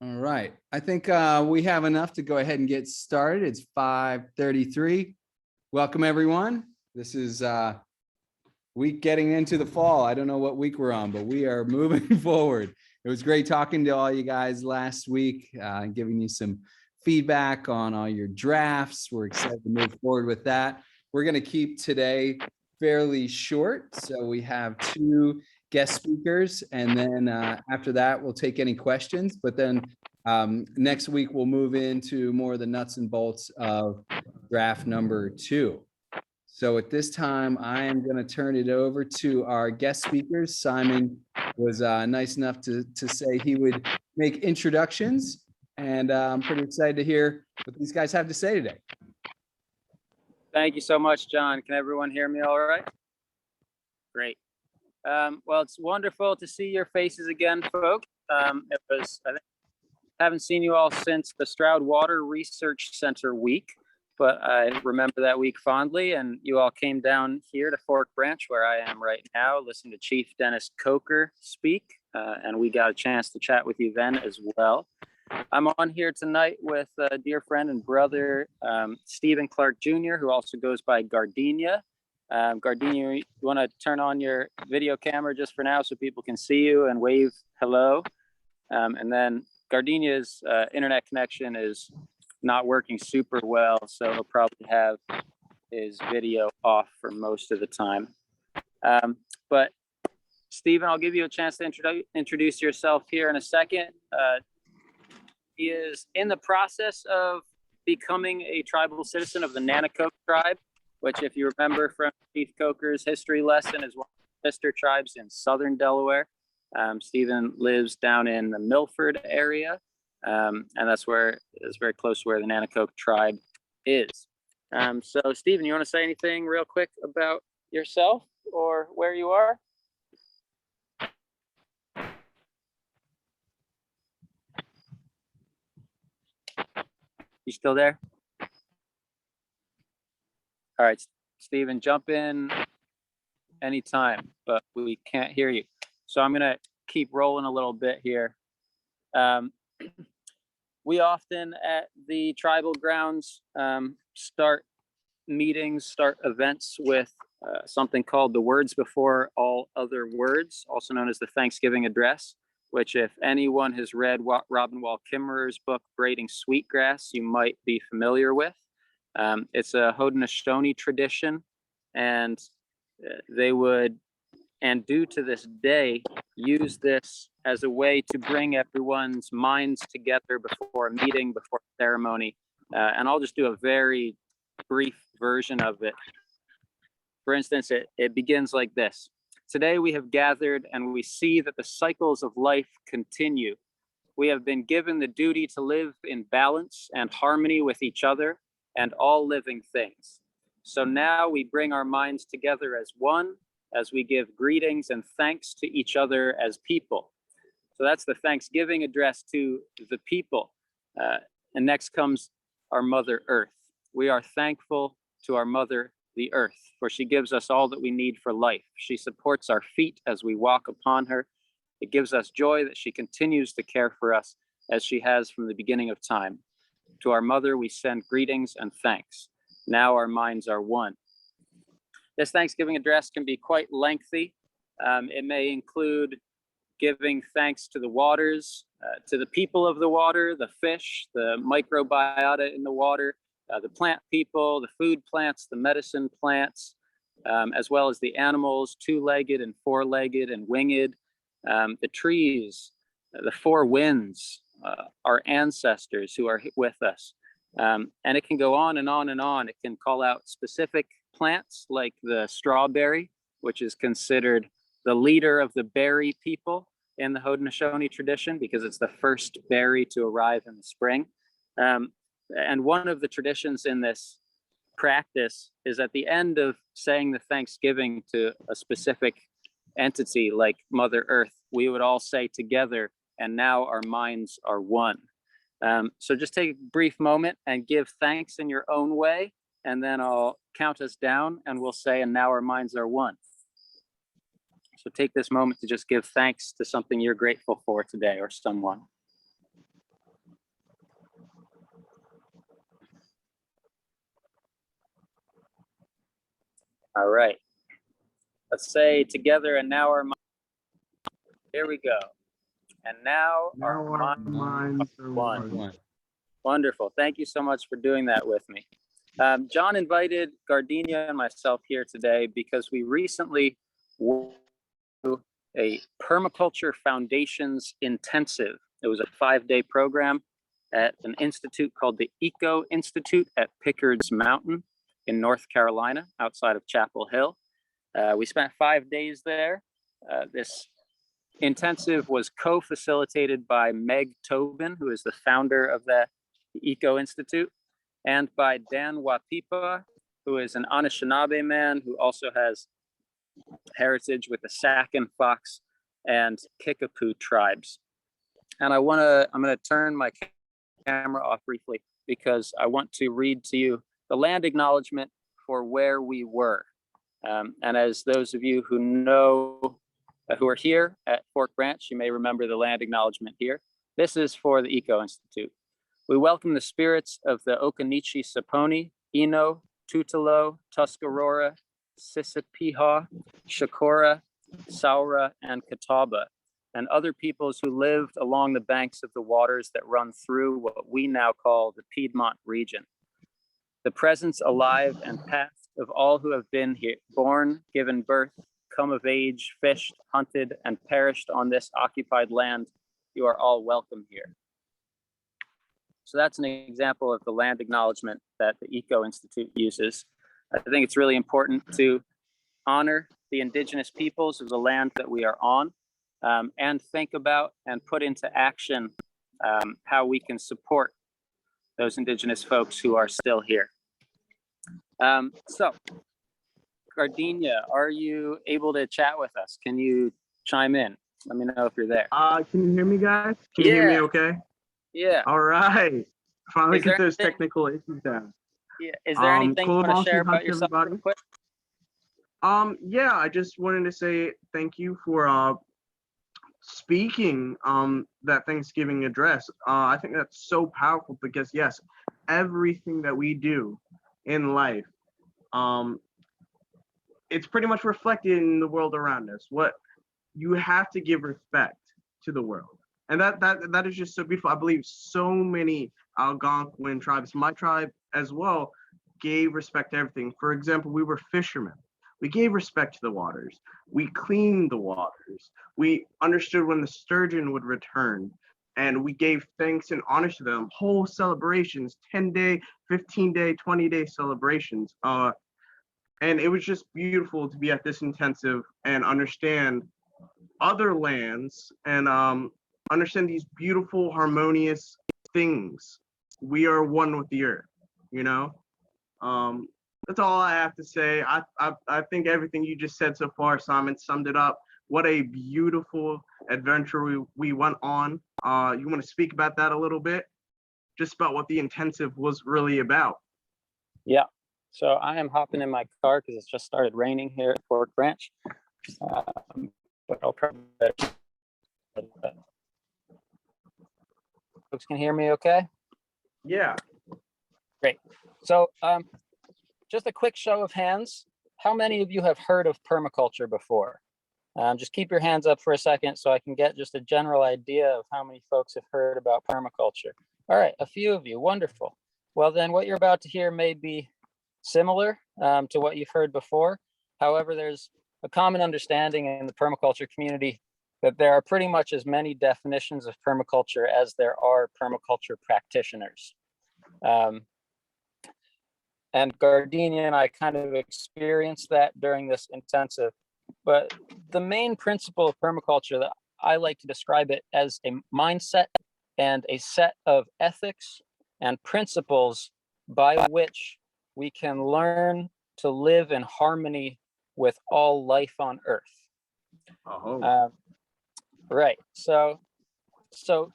All right. I think we have enough to go ahead and get started. It's 5:33. Welcome, everyone. This is week getting into the fall. I don't know what week we're on, but we are moving forward. It was great talking to all you guys last week, giving you some feedback on all your drafts. We're excited to move forward with that. We're going to keep today fairly short. So we have two guest speakers, and then after that, we'll take any questions. But then next week, we'll move into more of the nuts and bolts of draft number 2. So at this time, I am going to turn it over to our guest speakers. Simon was nice enough to say he would make introductions, and I'm pretty excited to hear what these guys have to say today. Thank you so much, John. Can everyone hear me all right? Great. Well, it's wonderful to see your faces again, folks. I haven't seen you all since the Stroud Water Research Center week, but I remember that week fondly, and you all came down here to Fork Branch, where I am right now, listening to Chief Dennis Coker speak, and we got a chance to chat with you then as well. I'm on here tonight with a dear friend and brother, Stephen Clark Jr., who also goes by Gardenia. Gardenia, you want to turn on your video camera just for now so people can see you and wave hello? And then Gardenia's internet connection is not working super well, so he'll probably have his video off for most of the time. But Stephen, I'll give you a chance to introduce yourself here in a second. He is in the process of becoming a tribal citizen of the Lenape tribe, which, if you remember from Chief Coker's history lesson, is one of the sister tribes in southern Delaware. Stephen lives down in the Milford area, and that's where it's very close to where the Lenape tribe is. So, Stephen, you want to say anything real quick about yourself or where you are? You still there? All right, Stephen, jump in anytime, but we can't hear you. So I'm going to keep rolling a little bit here. We often at the tribal grounds start meetings, start events with something called the Words Before All Other Words, also known as the Thanksgiving Address, which if anyone has read Robin Wall Kimmerer's book, Braiding Sweetgrass, you might be familiar with. It's a Haudenosaunee tradition, and they would, and do to this day, use this as a way to bring everyone's minds together before a meeting, before a ceremony. And I'll just do a very brief version of it. For instance, it begins like this. Today we have gathered and we see that the cycles of life continue. We have been given the duty to live in balance and harmony with each other and all living things. So now we bring our minds together as one, as we give greetings and thanks to each other as people. So that's the Thanksgiving address to the people. And next comes our Mother Earth. We are thankful to our Mother, the Earth, for she gives us all that we need for life. She supports our feet as we walk upon her. It gives us joy that she continues to care for us as she has from the beginning of time. To our Mother, we send greetings and thanks. Now our minds are one. This Thanksgiving address can be quite lengthy. It may include giving thanks to the waters, to the people of the water, the fish, the microbiota in the water, the plant people, the food plants, the medicine plants, as well as the animals, two-legged and four-legged and winged, the trees, the four winds, our ancestors who are with us. And it can go on and on and on. It can call out specific plants like the strawberry, which is considered the leader of the berry people in the Haudenosaunee tradition because it's the first berry to arrive in the spring. And one of the traditions in this practice is at the end of saying the Thanksgiving to a specific entity like Mother Earth, we would all say together, and now our minds are one. So just take a brief moment and give thanks in your own way, and then I'll count us down and we'll say, and now our minds are one. So take this moment to just give thanks to something you're grateful for today or someone. All right. Let's say together, and now our minds. Here we go. And now our minds are one. Wonderful. Thank you so much for doing that with me. John invited Gardenia and myself here today because we recently went through a permaculture foundations intensive. It was a 5-day program at an institute called the Eco Institute at Pickard's Mountain in North Carolina, outside of Chapel Hill. We spent 5 days there. This intensive was co-facilitated by Meg Tobin, who is the founder of the Eco Institute, and by Dan Wapipa, who is an Anishinaabe man who also has heritage with the Sac and Fox and Kickapoo tribes. And I'm gonna turn my camera off briefly because I want to read to you the land acknowledgement for where we were. And as those of you who know, who are here at Fork Branch, you may remember the land acknowledgement here. This is for the Eco Institute. We welcome the spirits of the Okanichi Saponi, Ino, Tutelo, Tuscarora, Sissipiha, Shakora, Saura, and Catawba, and other peoples who lived along the banks of the waters that run through what we now call the Piedmont region. The presence alive and past of all who have been here, born, given birth, come of age, fished, hunted, and perished on this occupied land, you are all welcome here. So that's an example of the land acknowledgement that the Eco Institute uses. I think it's really important to honor the indigenous peoples of the land that we are on, and think about and put into action how we can support those indigenous folks who are still here. So, Gardenia, are you able to chat with us? Can you chime in? Let me know if you're there. Can you hear me, guys? Can you hear me okay? Yeah. All right. Finally Is get there those anything- technical issues down. Yeah. Is there anything you want to share about yourself real quick? Yeah, I just wanted to say thank you for speaking that Thanksgiving address. I think that's so powerful because yes, everything that we do in life, it's pretty much reflected in the world around us. What you have to give respect to the world. And that is just so beautiful. I believe so many Algonquin tribes, my tribe as well, gave respect to everything. For example, we were fishermen. We gave respect to the waters. We cleaned the waters. We understood when the sturgeon would return. And we gave thanks and honor to them. Whole celebrations, 10-day, 15-day, 20-day celebrations. And it was just beautiful to be at this intensive and understand other lands and understand these beautiful, harmonious things. We are one with the earth, you know? That's all I have to say. I think everything you just said so far, Simon, summed it up. What a beautiful adventure we went on. You want to speak about that a little bit? Just about what the intensive was really about. Yeah. So I am hopping in my car because it's just started raining here at Fork Branch. But I'll try to. Folks can hear me okay? Yeah. Great. So just a quick show of hands. How many of you have heard of permaculture before? Just keep your hands up for a second so I can get just a general idea of how many folks have heard about permaculture. All right, a few of you, wonderful. Well then what you're about to hear may be similar to what you've heard before. However, there's a common understanding in the permaculture community that there are pretty much as many definitions of permaculture as there are permaculture practitioners. And Gardenia and I kind of experienced that during this intensive. But the main principle of permaculture that I like to describe it as a mindset and a set of ethics and principles by which we can learn to live in harmony with all life on Earth. Right. So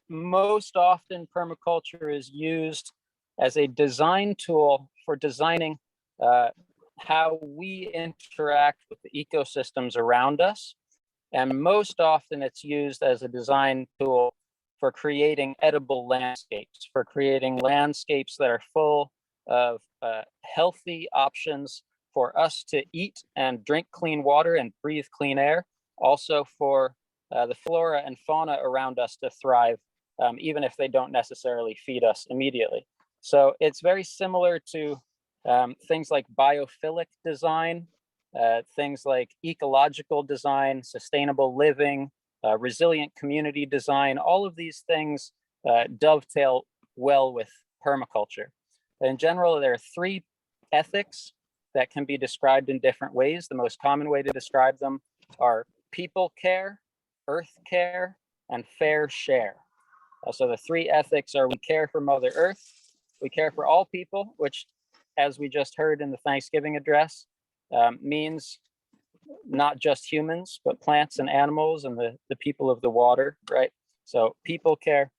most often permaculture is used as a design tool for designing how we interact with the ecosystems around us. And most often it's used as a design tool for creating edible landscapes, for creating landscapes that are full of healthy options for us to eat and drink clean water and breathe clean air, also for the flora and fauna around us to thrive, even if they don't necessarily feed us immediately. So it's very similar to things like biophilic design, things like ecological design, sustainable living, resilient community design. All of these things dovetail well with permaculture. In general, there are three ethics that can be described in different ways. The most common way to describe them are people care, earth care, and fair share. So the three ethics are: we care for Mother Earth, we care for all people, which, as we just heard in the Thanksgiving address, means not just humans, but plants and animals and the people of the water, right? So people care,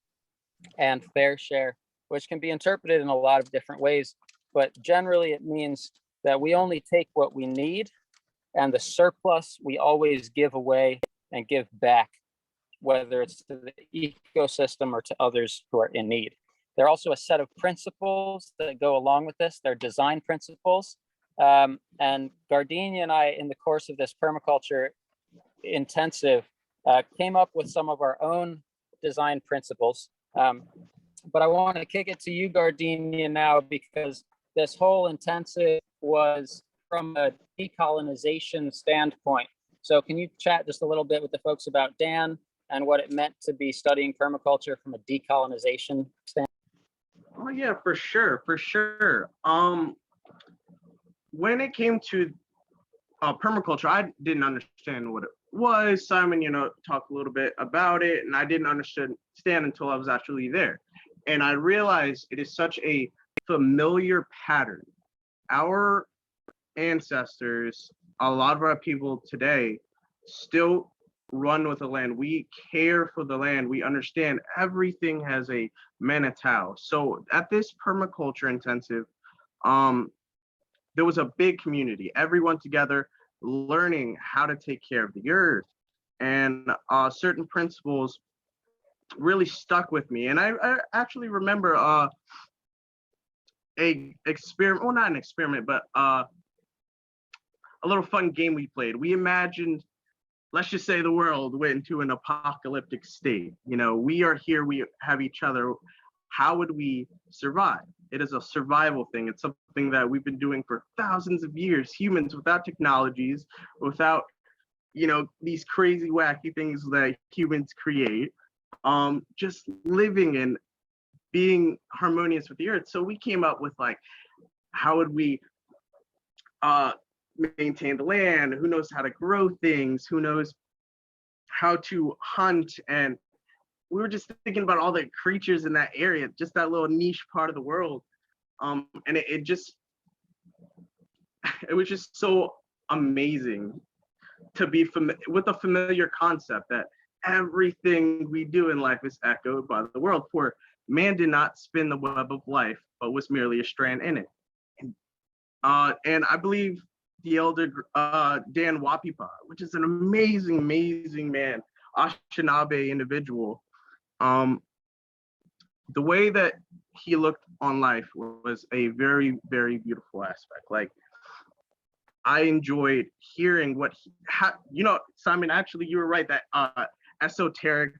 and fair share, which can be interpreted in a lot of different ways, but generally it means that we only take what we need, and the surplus we always give away and give back, whether it's to the ecosystem or to others who are in need. There are also a set of principles that go along with this. They're design principles. And Gardenia and I, in the course of this permaculture intensive, came up with some of our own design principles. But I want to kick it to you, Gardenia, now, because this whole intensive was from a decolonization standpoint. So can you chat just a little bit with the folks about Dan and what it meant to be studying permaculture from a decolonization standpoint? Oh yeah, for sure, for sure. When it came to permaculture, I didn't understand what it was. Simon, talked a little bit about it, and I didn't understand until I was actually there. And I realized it is such a familiar pattern. Our ancestors, a lot of our people today, still run with the land. We care for the land. We understand everything has a manatau. So at this permaculture intensive, there was a big community, everyone together learning how to take care of the earth, and certain principles really stuck with me. And I actually remember a experiment, well, not an experiment, but a little fun game we played. We imagined, let's just say the world went into an apocalyptic state. We are here, we have each other. How would we survive? It is a survival thing. It's something that we've been doing for thousands of years. Humans, without technologies, without, these crazy, wacky things that humans create, just living and being harmonious with the earth. So we came up with, like, how would we maintain the land? Who knows how to grow things? Who knows how to hunt? And we were just thinking about all the creatures in that area, just that little niche part of the world. And it was just so amazing to be with a familiar concept that everything we do in life is echoed by the world. For man did not spin the web of life, but was merely a strand in it. And I believe the elder Dan Wapipa, which is an amazing, amazing man, Anishinaabe individual. The way that he looked on life was a very, very beautiful aspect. Like, I enjoyed hearing what Simon, actually, you were right, that esoteric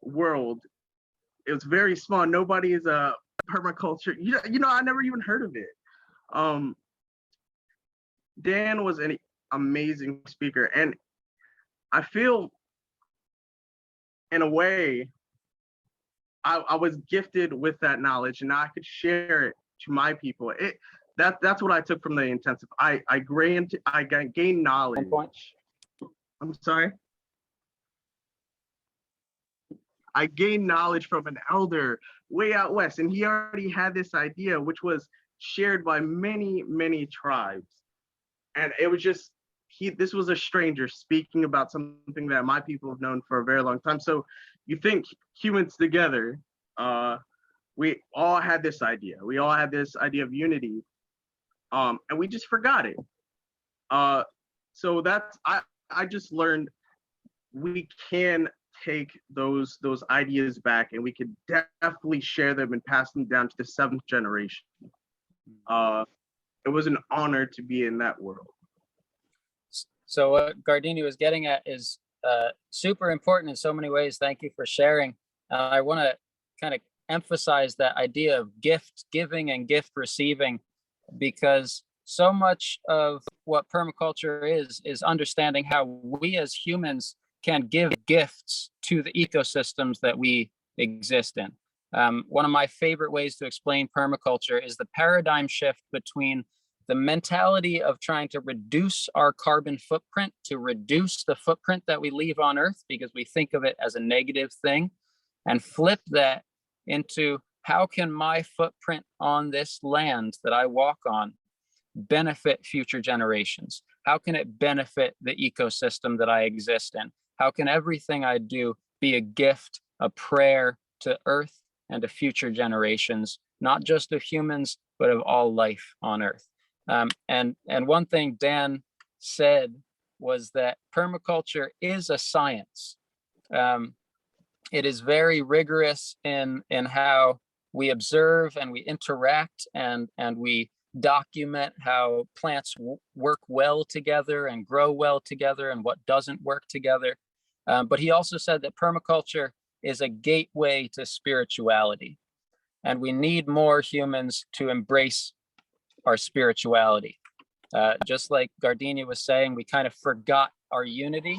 world, it was very small. Nobody is a permaculture. I never even heard of it. Dan was an amazing speaker, and I feel, in a way, I was gifted with that knowledge, and now I could share it to my people. That's what I took from the intensive. I gained knowledge. I'm sorry. I gained knowledge from an elder way out west, and he already had this idea, which was shared by many, many tribes. And it was just, this was a stranger speaking about something that my people have known for a very long time. So you think humans together, we all had this idea. We all had this idea of unity, and we just forgot it. So I just learned we can take those ideas back, and we could definitely share them and pass them down to the 7th generation. it was an honor to be in that world. So what Gardenia was getting at is super important in so many ways. Thank you for sharing. I want to kind of emphasize that idea of gift giving and gift receiving, because so much of what permaculture is understanding how we as humans can give gifts to the ecosystems that we exist in. One of my favorite ways to explain permaculture is the paradigm shift between the mentality of trying to reduce our carbon footprint, to reduce the footprint that we leave on Earth because we think of it as a negative thing, and flip that into how can my footprint on this land that I walk on benefit future generations? How can it benefit the ecosystem that I exist in? How can everything I do be a gift, a prayer to Earth and to future generations, not just of humans, but of all life on Earth? And one thing Dan said was that permaculture is a science. It is very rigorous in how we observe and we interact and we document how plants work well together and grow well together and what doesn't work together. But he also said that permaculture is a gateway to spirituality. And we need more humans to embrace our spirituality. Just like Gardenia was saying, we kind of forgot our unity.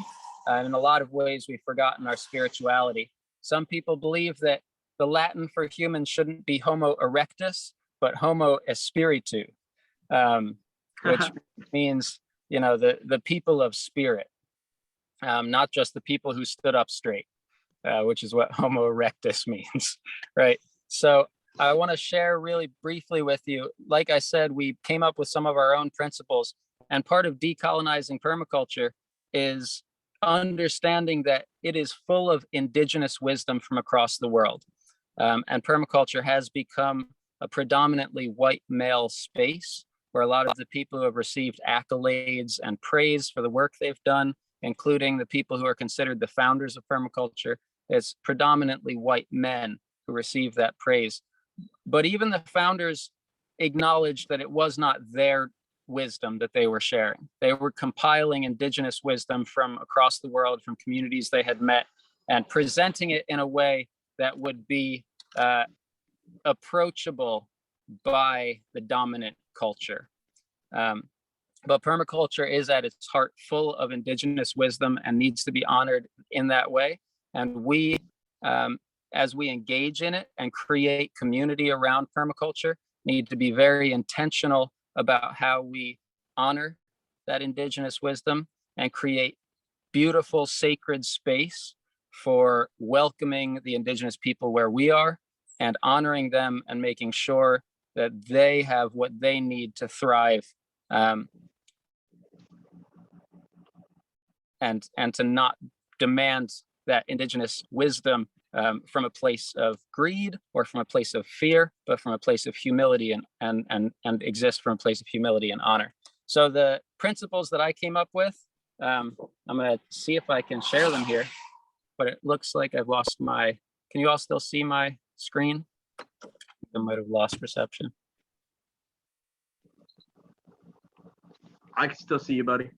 In a lot of ways, we've forgotten our spirituality. Some people believe that the Latin for human shouldn't be Homo erectus, but Homo espiritu, which means, you know, the people of spirit, not just the people who stood up straight, which is what Homo erectus means, right? So I want to share really briefly with you. Like I said, we came up with some of our own principles, and part of decolonizing permaculture is understanding that it is full of indigenous wisdom from across the world. And permaculture has become a predominantly white male space where a lot of the people who have received accolades and praise for the work they've done, including the people who are considered the founders of permaculture, it's predominantly white men who receive that praise. But even the founders acknowledged that it was not their wisdom that they were sharing. They were compiling indigenous wisdom from across the world, from communities they had met, and presenting it in a way that would be approachable by the dominant culture. But permaculture is at its heart full of indigenous wisdom and needs to be honored in that way. And we, as we engage in it and create community around permaculture, need to be very intentional about how we honor that indigenous wisdom and create beautiful sacred space for welcoming the indigenous people where we are and honoring them and making sure that they have what they need to thrive, and to not demand that indigenous wisdom from a place of greed or from a place of fear, but from a place of humility and exist from a place of humility and honor. So the principles that I came up with, I'm gonna see if I can share them here, but it looks like I've lost my, can you all still see my screen? I might have lost reception. I can still see you, buddy.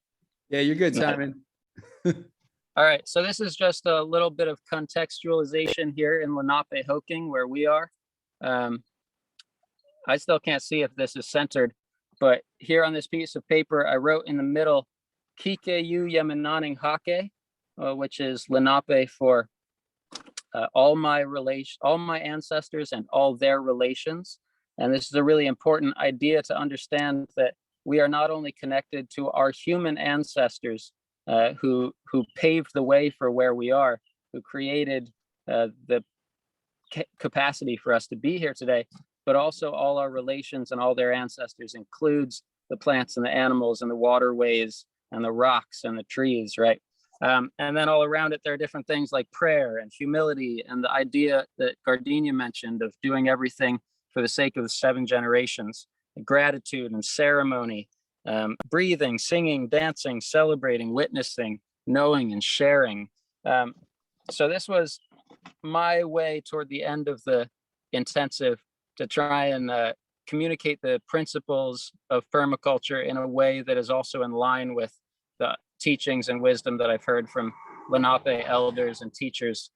Yeah, you're good, Simon. All right, so this is just a little bit of contextualization here in Lenape, Hoking, where we are. I still can't see if this is centered, but here on this piece of paper, I wrote in the middle, Kike yu Yemenaning Hake, which is Lenape for all my ancestors and all their relations. And this is a really important idea to understand, that we are not only connected to our human ancestors, who paved the way for where we are, who created the capacity for us to be here today, but also all our relations and all their ancestors includes the plants and the animals and the waterways and the rocks and the trees, right? And then all around it, there are different things like prayer and humility and the idea that Gardenia mentioned of doing everything for the sake of the 7 generations, gratitude and ceremony, breathing, singing, dancing, celebrating, witnessing, knowing, and sharing. So this was my way toward the end of the intensive to try and communicate the principles of permaculture in a way that is also in line with the teachings and wisdom that I've heard from Lenape elders and teachers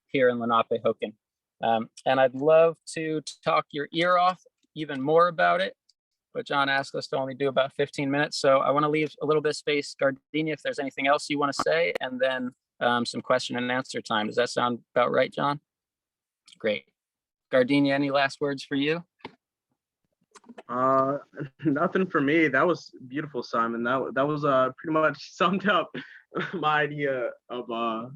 here in Lenape Hoken. And I'd love to talk your ear off even more about it, but John asked us to only do about 15 minutes. So I want to leave a little bit of space, Gardenia, if there's anything else you want to say, and then some question and answer time. Does that sound about right, John? Great. Gardenia, any last words for you? Nothing for me. That was beautiful, Simon. That was pretty much summed up my idea of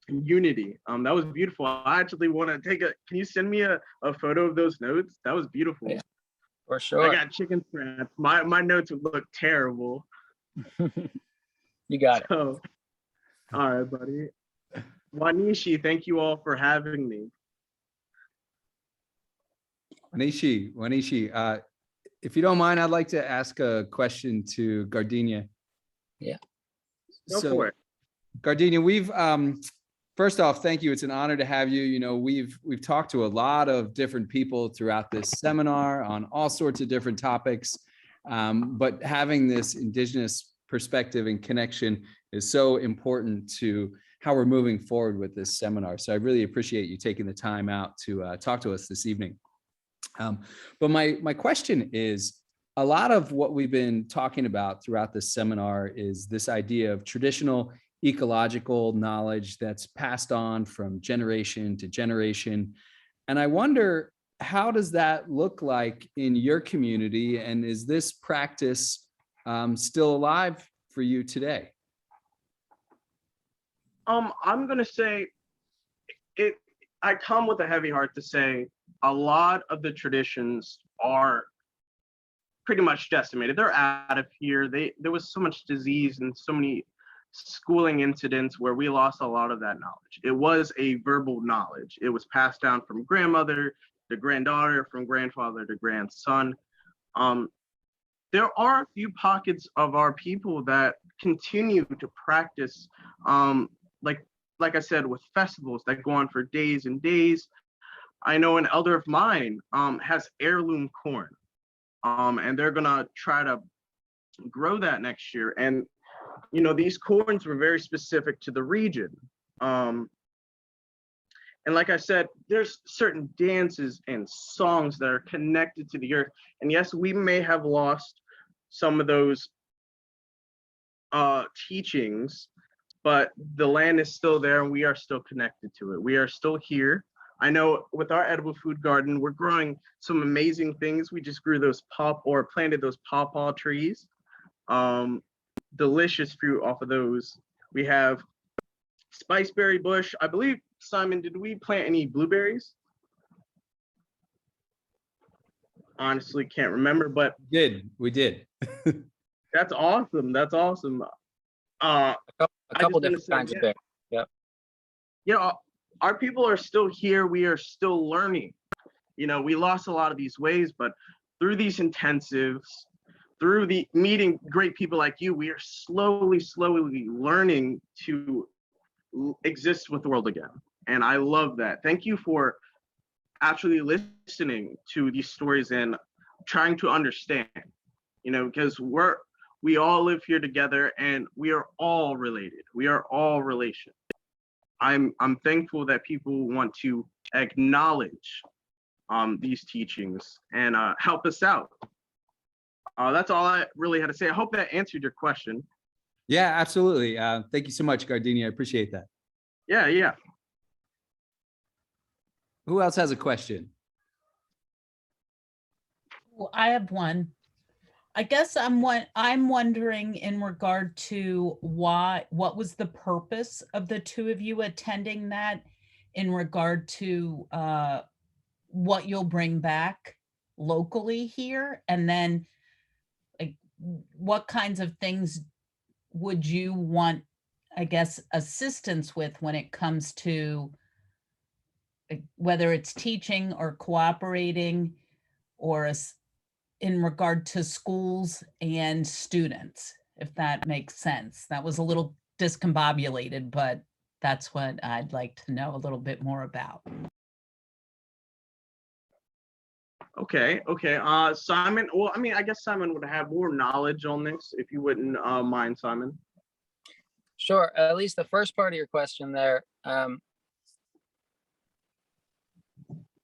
unity. That was beautiful. I actually want to take can you send me a photo of those notes? That was beautiful. Yeah, for sure. I got chicken scratch. My notes would look terrible. You got it. So, all right, buddy. Wanishi, thank you all for having me. Wanishi, if you don't mind, I'd like to ask a question to Gardenia. Yeah. Go for it. Gardenia, we've first off, thank you. It's an honor to have you. You know, we've talked to a lot of different people throughout this seminar on all sorts of different topics, but having this Indigenous perspective and connection is so important to how we're moving forward with this seminar. So I really appreciate you taking the time out to talk to us this evening. But my question is, a lot of what we've been talking about throughout this seminar is this idea of traditional ecological knowledge that's passed on from generation to generation. And I wonder, how does that look like in your community? And is this practice still alive for you today? I'm gonna say I come with a heavy heart to say a lot of the traditions are pretty much decimated. They're out of here. There was so much disease and so many schooling incidents where we lost a lot of that knowledge. It was a verbal knowledge. It was passed down from grandmother to granddaughter, from grandfather to grandson. There are a few pockets of our people that continue to practice, like I said, with festivals that go on for days and days. I know an elder of mine has heirloom corn, and they're gonna try to grow that next year. And you know, these corns were very specific to the region. And like I said, there's certain dances and songs that are connected to the earth. And yes, we may have lost some of those teachings, but the land is still there and we are still connected to it. We are still here. I know with our edible food garden, we're growing some amazing things. We just grew those planted those pawpaw trees. Delicious fruit off of those. We have spiceberry bush. I believe, Simon, did we plant any blueberries? Honestly, can't remember, but We did. that's awesome. That's awesome. A couple different kinds of berries. Yep. You know, our people are still here. We are still learning. You know, we lost a lot of these ways, but through these intensives, through the meeting great people like you, we are slowly learning to exist with the world again. And I love that. Thank you for actually listening to these stories and trying to understand, you know, because we all live here together and we are all related. We are all relation. I'm thankful that people want to acknowledge these teachings and help us out. That's all I really had to say. I hope that answered your question. Yeah, absolutely. Thank you so much, Gardenia. I appreciate that. Yeah. Who else has a question? Well, I have one. I guess I'm wondering in regard to what was the purpose of the two of you attending that, in regard to what you'll bring back locally here, and then like what kinds of things would you want, I guess, assistance with when it comes to whether it's teaching or cooperating, or in regard to schools and students, if that makes sense. That was a little discombobulated, but that's what I'd like to know a little bit more about. Okay, okay. Simon, well, I mean, I guess Simon would have more knowledge on this if you wouldn't mind, Simon. Sure. At least the first part of your question there.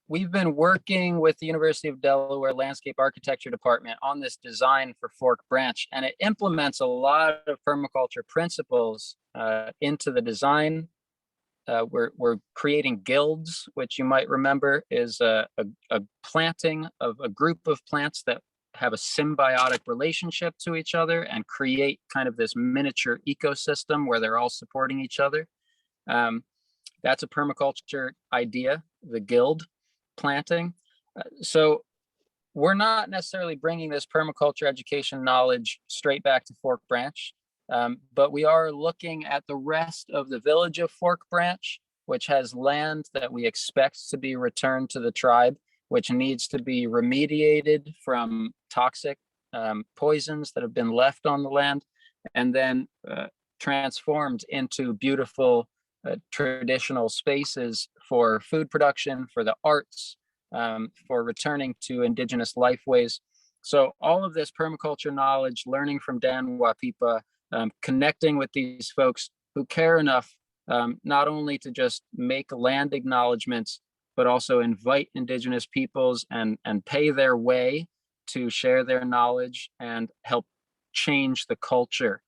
We've been working with the University of Delaware Landscape Architecture Department on this design for Fork Branch, and it implements a lot of permaculture principles into the design. We're creating guilds, which you might remember is a planting of a group of plants that have a symbiotic relationship to each other and create kind of this miniature ecosystem where they're all supporting each other. That's a permaculture idea, the guild planting. So we're not necessarily bringing this permaculture education knowledge straight back to Fork Branch, but we are looking at the rest of the village of Fork Branch, which has land that we expect to be returned to the tribe, which needs to be remediated from toxic poisons that have been left on the land, and then transformed into beautiful traditional spaces for food production, for the arts, for returning to indigenous lifeways. So all of this permaculture knowledge, learning from Dan Wapipa, connecting with these folks who care enough not only to just make land acknowledgements, but also invite indigenous peoples and pay their way to share their knowledge and help change the culture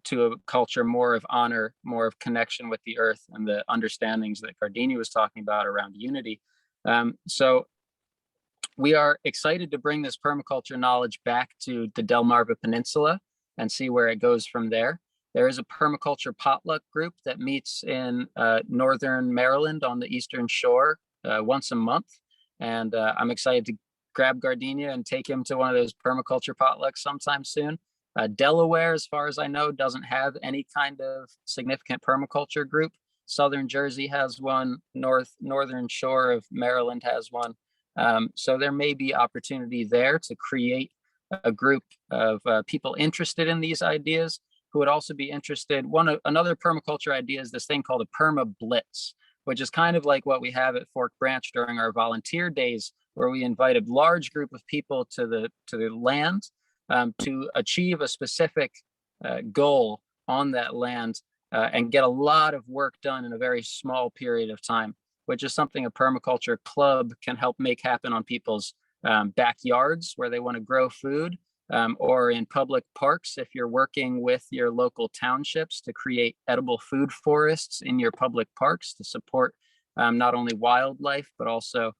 to a culture more of honor, more of connection with the earth, and the understandings that Gardenia was talking about around unity. So we are excited to bring this permaculture knowledge back to the Delmarva Peninsula and see where it goes from there. There is a permaculture potluck group that meets in northern Maryland on the Eastern Shore once a month. And I'm excited to grab Gardenia and take him to one of those permaculture potlucks sometime soon. Delaware, as far as I know, doesn't have any kind of significant permaculture group. Southern Jersey has one, northern shore of Maryland has one. So there may be opportunity there to create a group of people interested in these ideas who would also be interested. Another permaculture idea is this thing called a perma blitz, which is kind of like what we have at Fork Branch during our volunteer days, where we invite a large group of people to the land to achieve a specific goal on that land and get a lot of work done in a very small period of time, which is something a permaculture club can help make happen on people's backyards where they want to grow food, or in public parks if you're working with your local townships to create edible food forests in your public parks to support not only wildlife, but also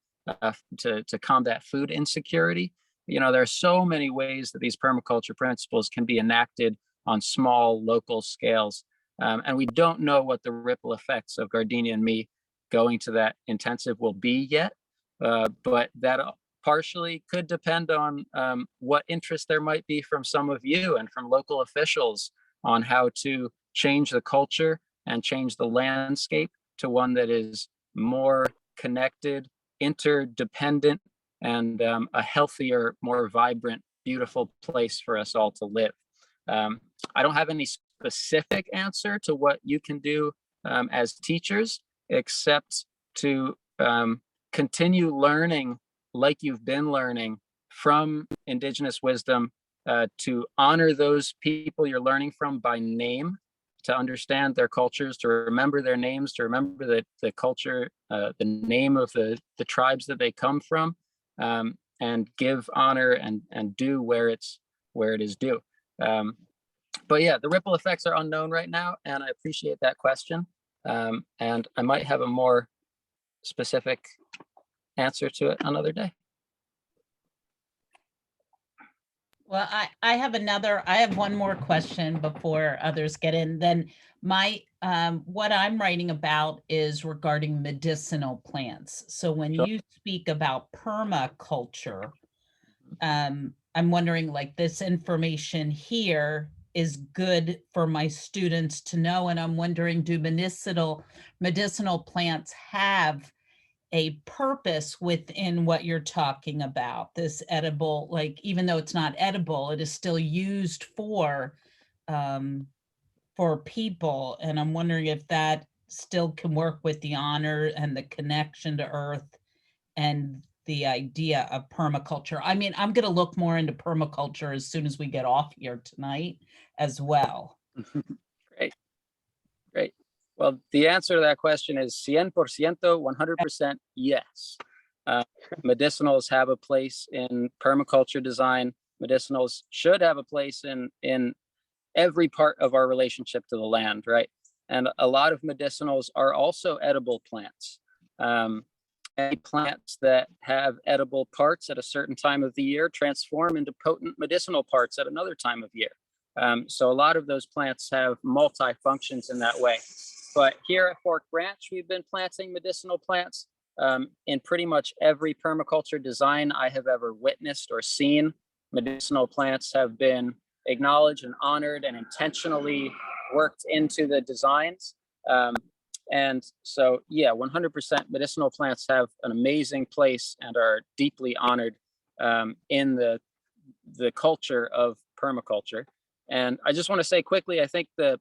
to combat food insecurity. You know, there are so many ways that these permaculture principles can be enacted on small local scales. And we don't know what the ripple effects of Gardenia and me going to that intensive will be yet, but that partially could depend on what interest there might be from some of you and from local officials on how to change the culture and change the landscape to one that is more connected, interdependent, and a healthier, more vibrant, beautiful place for us all to live. I don't have any specific answer to what you can do as teachers, except to continue learning like you've been learning from indigenous wisdom, to honor those people you're learning from by name, to understand their cultures, to remember their names, to remember the culture, the name of the tribes that they come from, and give honor and do where it is due. But yeah, the ripple effects are unknown right now, and I appreciate that question. And I might have a more specific answer to it another day. Well, I have one more question before others get in. Then what I'm writing about is regarding medicinal plants. So when Sure. you speak about permaculture, I'm wondering, like, this information here is good for my students to know. And I'm wondering, do medicinal plants have a purpose within what you're talking about, this edible, like, even though it's not edible, it is still used for people. And I'm wondering if that still can work with the honor and the connection to earth and the idea of permaculture. I mean, I'm going to look more into permaculture as soon as we get off here tonight as well. Great. Great. Well, the answer to that question is 100%, 100% yes. Medicinals have a place in permaculture design. Medicinals should have a place in every part of our relationship to the land, right? And a lot of medicinals are also edible plants. Any plants that have edible parts at a certain time of the year transform into potent medicinal parts at another time of year. So a lot of those plants have multi-functions in that way. But here at Fork Branch, we've been planting medicinal plants in pretty much every permaculture design I have ever witnessed or seen. Medicinal plants have been acknowledged and honored and intentionally worked into the designs. And so, yeah, 100% medicinal plants have an amazing place and are deeply honored in the culture of permaculture. And I just want to say quickly, I think the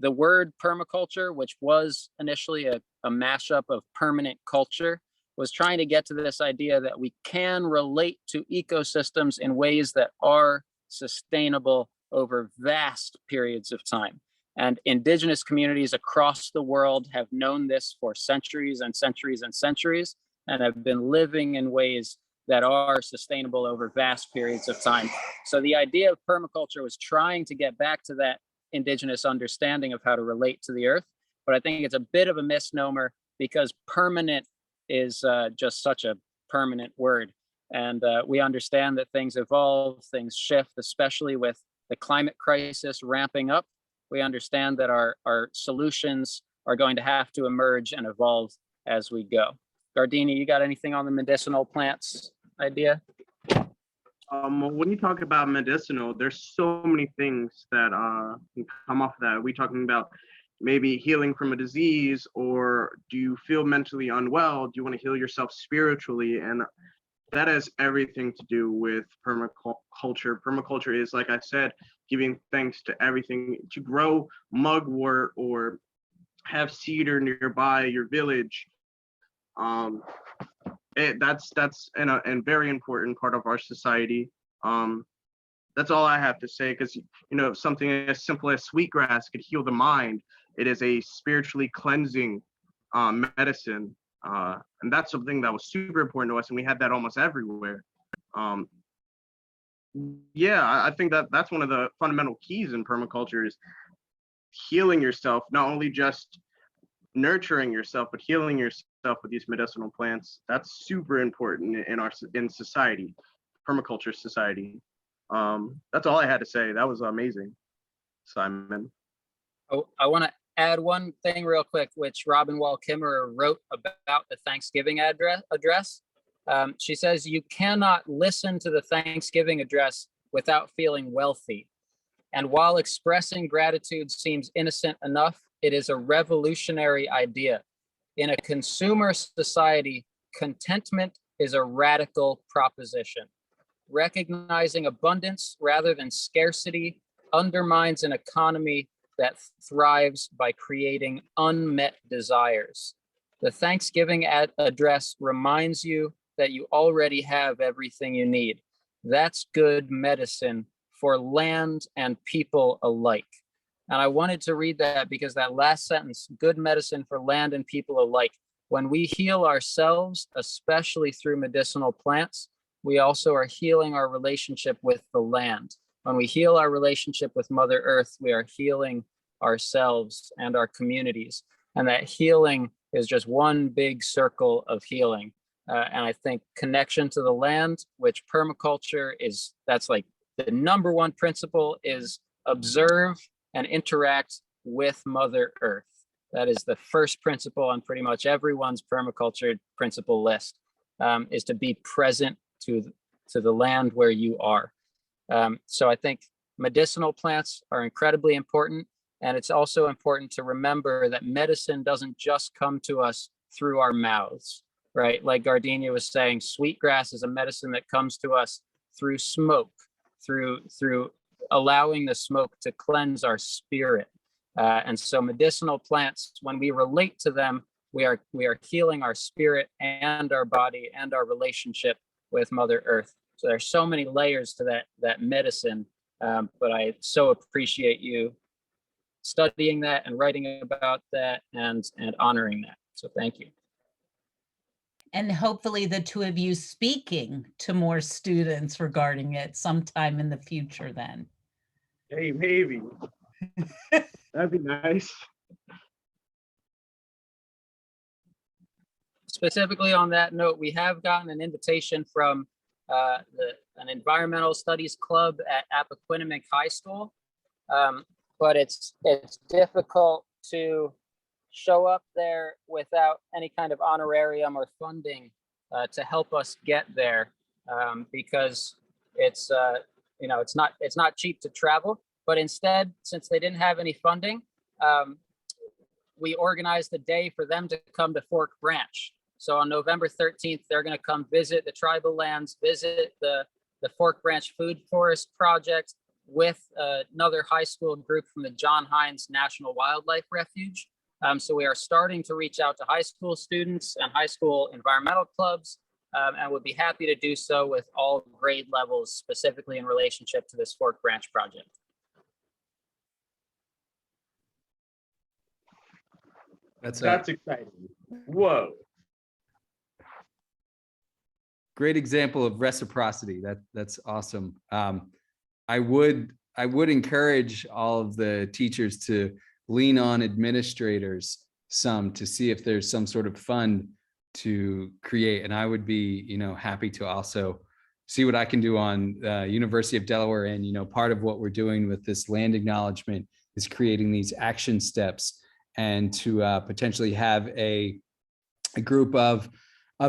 word permaculture, which was initially a mashup of permanent culture, was trying to get to this idea that we can relate to ecosystems in ways that are sustainable over vast periods of time. And indigenous communities across the world have known this for centuries and centuries and centuries, and have been living in ways that are sustainable over vast periods of time. So the idea of permaculture was trying to get back to that indigenous understanding of how to relate to the earth. But I think it's a bit of a misnomer because permanent is just such a permanent word. And we understand that things evolve, things shift, especially with the climate crisis ramping up. We understand that our solutions are going to have to emerge and evolve as we go. Gardenia, you got anything on the medicinal plants idea? When you talk about medicinal, there's so many things that can come off of that. Are we talking about maybe healing from a disease, or do you feel mentally unwell? Do you want to heal yourself spiritually? And that has everything to do with permaculture. Permaculture is, like I said, giving thanks to everything. To grow mugwort or have cedar nearby your village, that's a very important part of our society. That's all I have to say, because something as simple as sweetgrass could heal the mind. It is a spiritually cleansing medicine. And that's something that was super important to us, and we had that almost everywhere. I think that's one of the fundamental keys in permaculture is healing yourself, not only just nurturing yourself, but healing yourself with these medicinal plants. That's super important in society, permaculture society. That's all I had to say. That was amazing, Simon. Oh, I want to add one thing real quick, which Robin Wall Kimmerer wrote about the Thanksgiving address. She says, you cannot listen to the Thanksgiving address without feeling wealthy. And while expressing gratitude seems innocent enough, it is a revolutionary idea. In a consumer society, contentment is a radical proposition. Recognizing abundance rather than scarcity undermines an economy that thrives by creating unmet desires. The Thanksgiving address reminds you that you already have everything you need. That's good medicine for land and people alike. And I wanted to read that because that last sentence, good medicine for land and people alike. When we heal ourselves, especially through medicinal plants, we also are healing our relationship with the land. When we heal our relationship with Mother Earth, we are healing ourselves and our communities. And that healing is just one big circle of healing. And I think connection to the land, which permaculture is, that's like the number one principle, is observe and interact with Mother Earth. That is the first principle on pretty much everyone's permaculture principle list, is to be present to the land where you are. So I think medicinal plants are incredibly important. And it's also important to remember that medicine doesn't just come to us through our mouths, right? Like Gardenia was saying, sweetgrass is a medicine that comes to us through smoke, through allowing the smoke to cleanse our spirit. And so medicinal plants, when we relate to them, we are healing our spirit and our body and our relationship with Mother Earth. So there's so many layers to that medicine, but I so appreciate you studying that and writing about that and honoring that. So thank you. And hopefully the two of you speaking to more students regarding it sometime in the future then. Hey, maybe. That'd be nice. Specifically on that note, we have gotten an invitation from an environmental studies club at Appoquinimink High School, but it's difficult to show up there without any kind of honorarium or funding to help us get there, because it's it's not cheap to travel. But instead, since they didn't have any funding, we organized a day for them to come to Fork Branch. So on November 13th, they're going to come visit the tribal lands, visit the Fork Branch Food Forest Project with another high school group from the John Hines National Wildlife Refuge. So we are starting to reach out to high school students and high school environmental clubs, and would be happy to do so with all grade levels, specifically in relationship to this Fork Branch project. That's exciting. Whoa. great example of reciprocity. That's awesome. I would encourage all of the teachers to lean on administrators some to see if there's some sort of fund to create. And I would be, happy to also see what I can do on University of Delaware. And, part of what we're doing with this land acknowledgement is creating these action steps and to potentially have a group of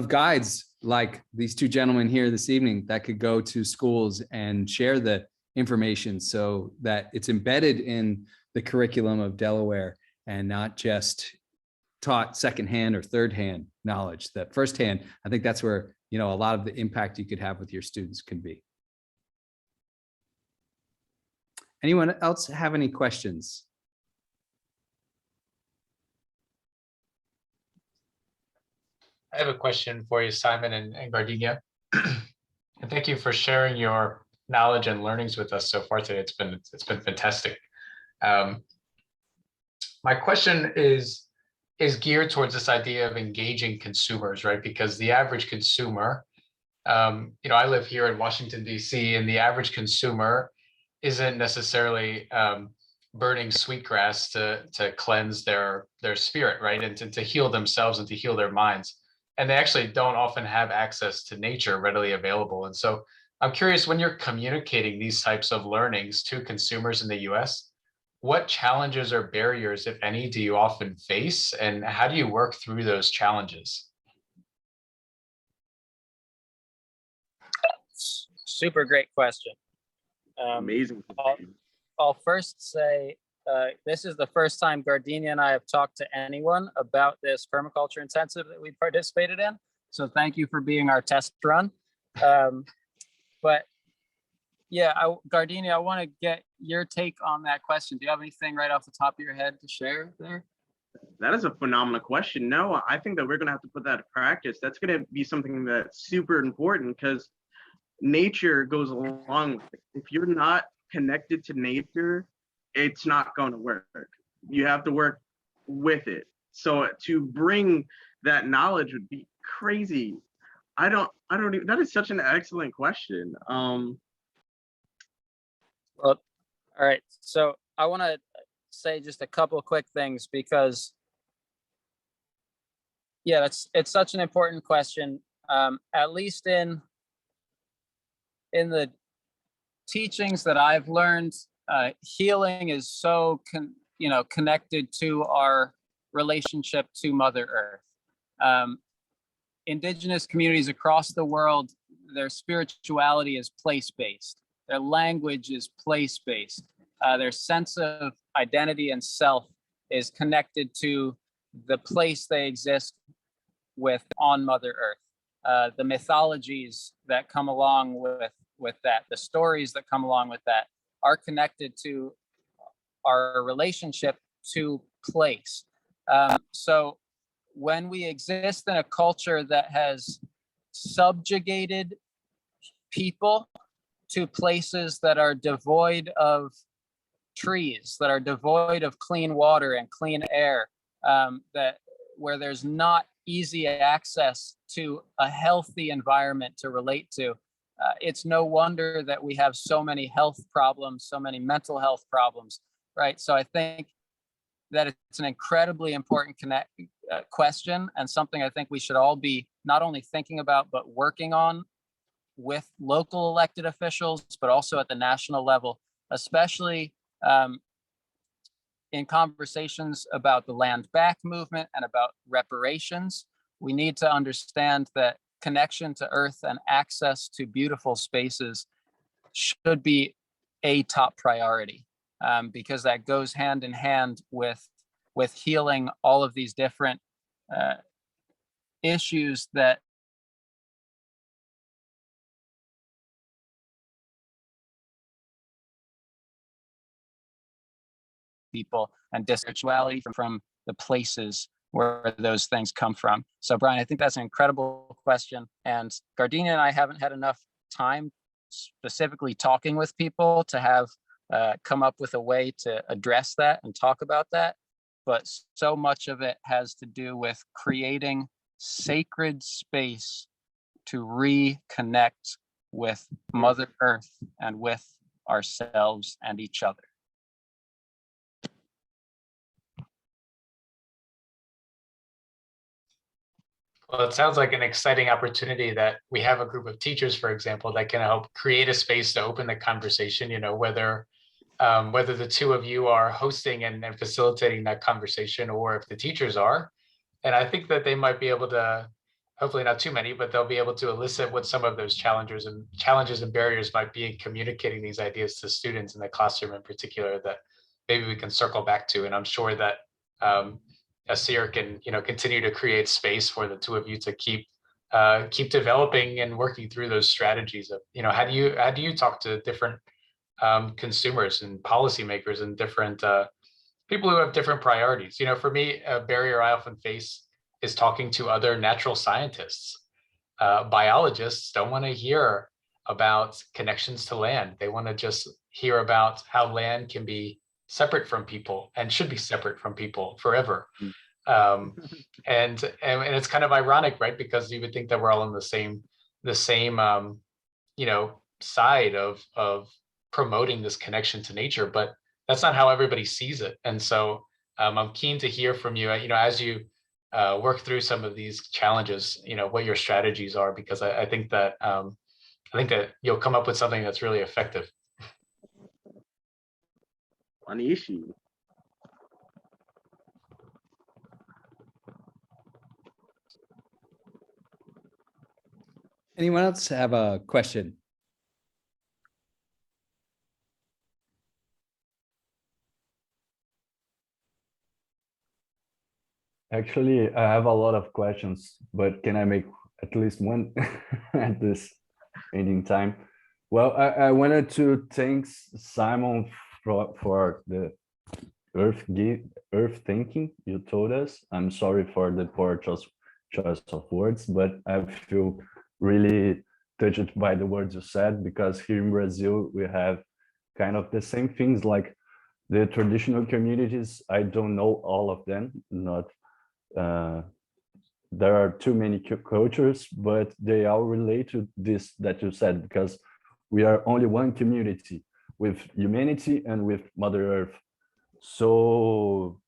guides like these two gentlemen here this evening that could go to schools and share the information so that it's embedded in the curriculum of Delaware and not just taught secondhand or thirdhand knowledge. That firsthand, I think that's where, a lot of the impact you could have with your students can be. Anyone else have any questions? I have a question for you, Simon and Gardenia. And thank you for sharing your knowledge and learnings with us so far today. It's been fantastic. My question is geared towards this idea of engaging consumers, right? Because the average consumer, I live here in Washington, D.C., and the average consumer isn't necessarily burning sweetgrass to cleanse their spirit, right? And to heal themselves and to heal their minds. And they actually don't often have access to nature readily available. And so I'm curious, when you're communicating these types of learnings to consumers in the US, what challenges or barriers, if any, do you often face? And how do you work through those challenges? Super great question. Amazing. I'll first say, this is the first time Gardenia and I have talked to anyone about this permaculture intensive that we participated in. So thank you for being our test run. But yeah, Gardenia, I want to get your take on that question. Do you have anything right off the top of your head to share there? That is a phenomenal question. No, I think that we're going to have to put that to practice. That's going to be something that's super important because nature goes along with it. If you're not connected to nature, it's not going to work. You have to work with it. So to bring that knowledge would be crazy. I don't even, that is such an excellent question. Well, all right. So I want to say just a couple of quick things because, yeah, it's such an important question. At least in the teachings that I've learned, healing is so connected to our relationship to Mother Earth. Indigenous communities across the world, their spirituality is place-based. Their language is place-based. Their sense of identity and self is connected to the place they exist with on Mother Earth. The mythologies that come along with that, the stories that come along with that are connected to our relationship to place. So when we exist in a culture that has subjugated people to places that are devoid of trees, that are devoid of clean water and clean air, that where there's not easy access to a healthy environment to relate to, it's no wonder that we have so many health problems, so many mental health problems, right? So I think that it's an incredibly important question, and something I think we should all be not only thinking about, but working on with local elected officials, but also at the national level, especially in conversations about the land back movement and about reparations. We need to understand that connection to earth and access to beautiful spaces should be a top priority, because that goes hand in hand with healing all of these different issues that people and spirituality from the places where those things come from. So Brian, I think that's an incredible question. And Gardenia and I haven't had enough time specifically talking with people to have come up with a way to address that and talk about that. But so much of it has to do with creating sacred space to reconnect with Mother Earth and with ourselves and each other. Well, it sounds like an exciting opportunity that we have a group of teachers, for example, that can help create a space to open the conversation, whether the two of you are hosting and facilitating that conversation, or if the teachers are. And I think that they might be able to, hopefully not too many, but they'll be able to elicit what some of those challenges and barriers might be in communicating these ideas to students in the classroom in particular, that maybe we can circle back to. And I'm sure that Asir can, continue to create space for the two of you to keep developing and working through those strategies of, how do you talk to different consumers and policymakers and different people who have different priorities. For me, a barrier I often face is talking to other natural scientists. Biologists don't want to hear about connections to land. They want to just hear about how land can be separate from people and should be separate from people forever. And it's kind of ironic, right? Because you would think that we're all on the same side of promoting this connection to nature, but that's not how everybody sees it. And so I'm keen to hear from you, as you work through some of these challenges, what your strategies are, because I think that you'll come up with something that's really effective. On the issue. Anyone else have a question? Actually, I have a lot of questions, but can I make at least one at this ending time? Well, I wanted to thank Simon for the earth thinking you told us. I'm sorry for the poor choice of words, but I feel really touched by the words you said, because here in Brazil, we have kind of the same things, like the traditional communities. I don't know all of them, there are too many cultures, but they all relate to this that you said, because we are only one community with humanity and with Mother Earth. So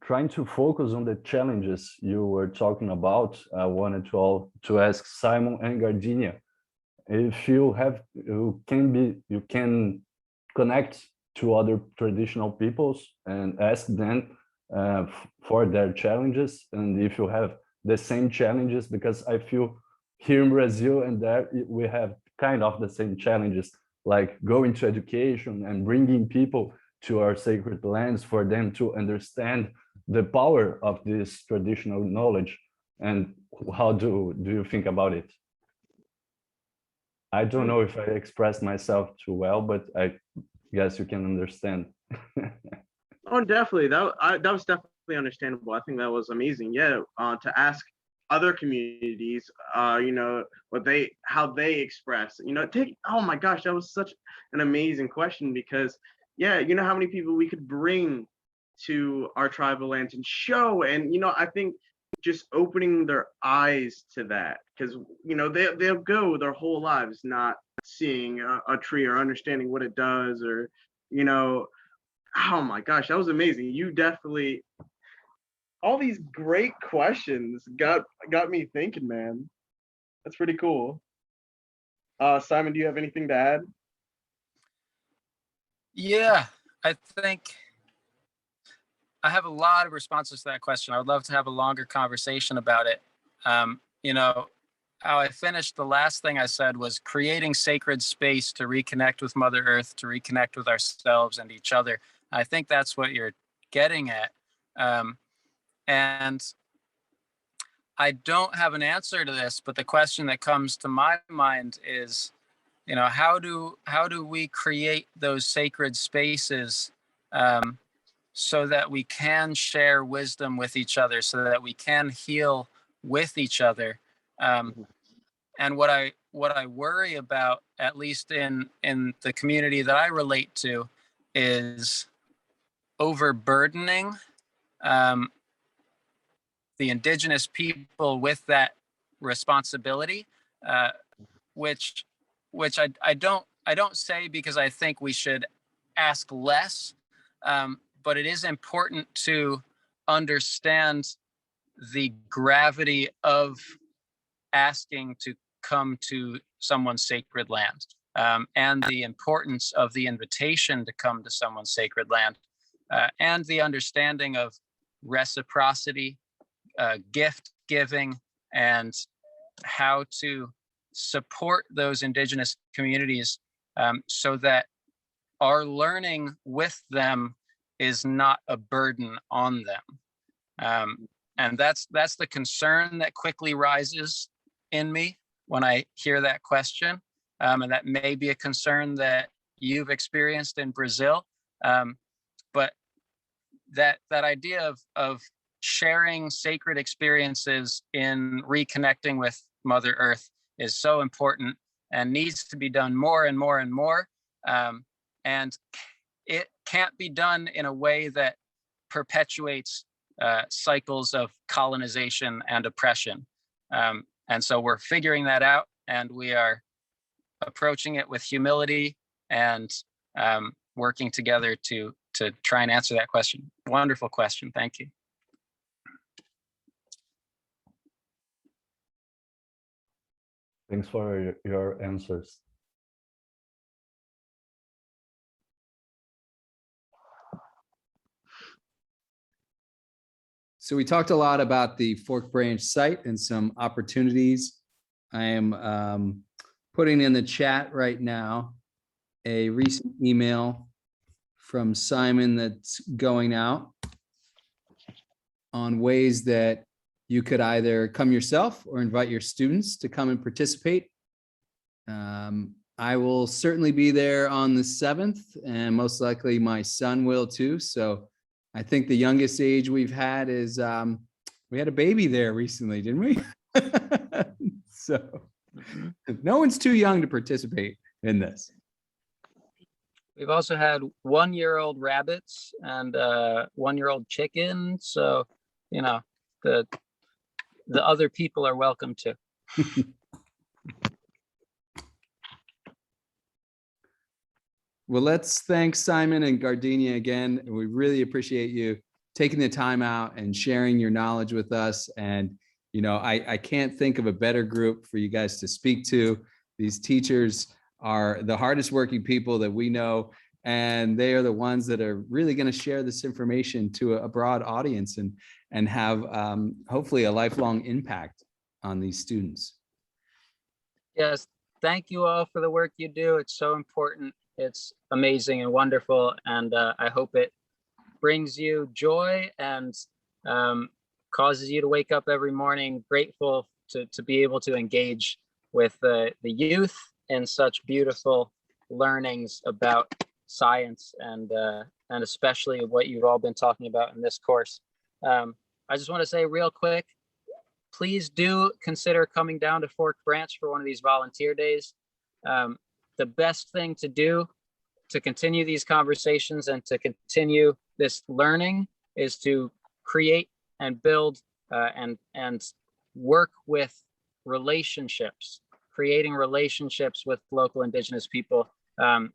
trying to focus on the challenges you were talking about, I wanted to ask Simon and Gardenia, if you can connect to other traditional peoples and ask them for their challenges, and if you have the same challenges, because I feel here in Brazil and there we have kind of the same challenges, like going to education and bringing people to our sacred lands for them to understand the power of this traditional knowledge. And how do you think about it? I don't know if I expressed myself too well, but I guess you can understand. Oh, definitely. That was definitely understandable. I think that was amazing. Yeah, to ask other communities, how they express. Oh my gosh, that was such an amazing question because, yeah, how many people we could bring to our tribal lands and show, and I think just opening their eyes to that, because they'll go their whole lives not seeing a tree or understanding what it does, or oh my gosh, that was amazing. You definitely, all these great questions got me thinking, man. That's pretty cool. Simon, do you have anything to add? Yeah, I think I have a lot of responses to that question. I would love to have a longer conversation about it. How I finished the last thing I said was creating sacred space to reconnect with Mother Earth, to reconnect with ourselves and each other. I think that's what you're getting at. And I don't have an answer to this, but the question that comes to my mind is, how do we create those sacred spaces so that we can share wisdom with each other, so that we can heal with each other? And what I worry about, at least in the community that I relate to, is overburdening the indigenous people with that responsibility, which I don't say because I think we should ask less, but it is important to understand the gravity of asking to come to someone's sacred land, and the importance of the invitation to come to someone's sacred land, and the understanding of reciprocity, gift giving, and how to support those indigenous communities, so that our learning with them is not a burden on them. And that's the concern that quickly rises in me when I hear that question. And that may be a concern that you've experienced in Brazil. But that idea of sharing sacred experiences in reconnecting with Mother Earth is so important and needs to be done more and more and more. And it can't be done in a way that perpetuates cycles of colonization and oppression. And so we're figuring that out, and we are approaching it with humility and working together to try and answer that question. Wonderful question. Thank you. Thanks for your answers. So we talked a lot about the Fork Branch site and some opportunities. I am putting in the chat right now a recent email from Simon that's going out on ways that you could either come yourself or invite your students to come and participate. I will certainly be there on the 7th, and most likely my son will too. So I think the youngest age we've had is we had a baby there recently, didn't we? So no one's too young to participate in this. We've also had 1-year-old rabbits and 1-year-old chicken. So, the other people are welcome too. Well, let's thank Simon and Gardenia again. We really appreciate you taking the time out and sharing your knowledge with us. And, I can't think of a better group for you guys to speak to. These teachers are the hardest working people that we know, and they are the ones that are really going to share this information to a broad audience and have hopefully a lifelong impact on these students. Yes, thank you all for the work you do. It's so important. It's amazing and wonderful, and I hope it brings you joy and causes you to wake up every morning grateful to be able to engage with the youth in such beautiful learnings about science and especially what you've all been talking about in this course. I just want to say real quick, please do consider coming down to Fork Branch for one of these volunteer days. The best thing to do to continue these conversations and to continue this learning is to create and build and work with relationships. Creating relationships with local Indigenous people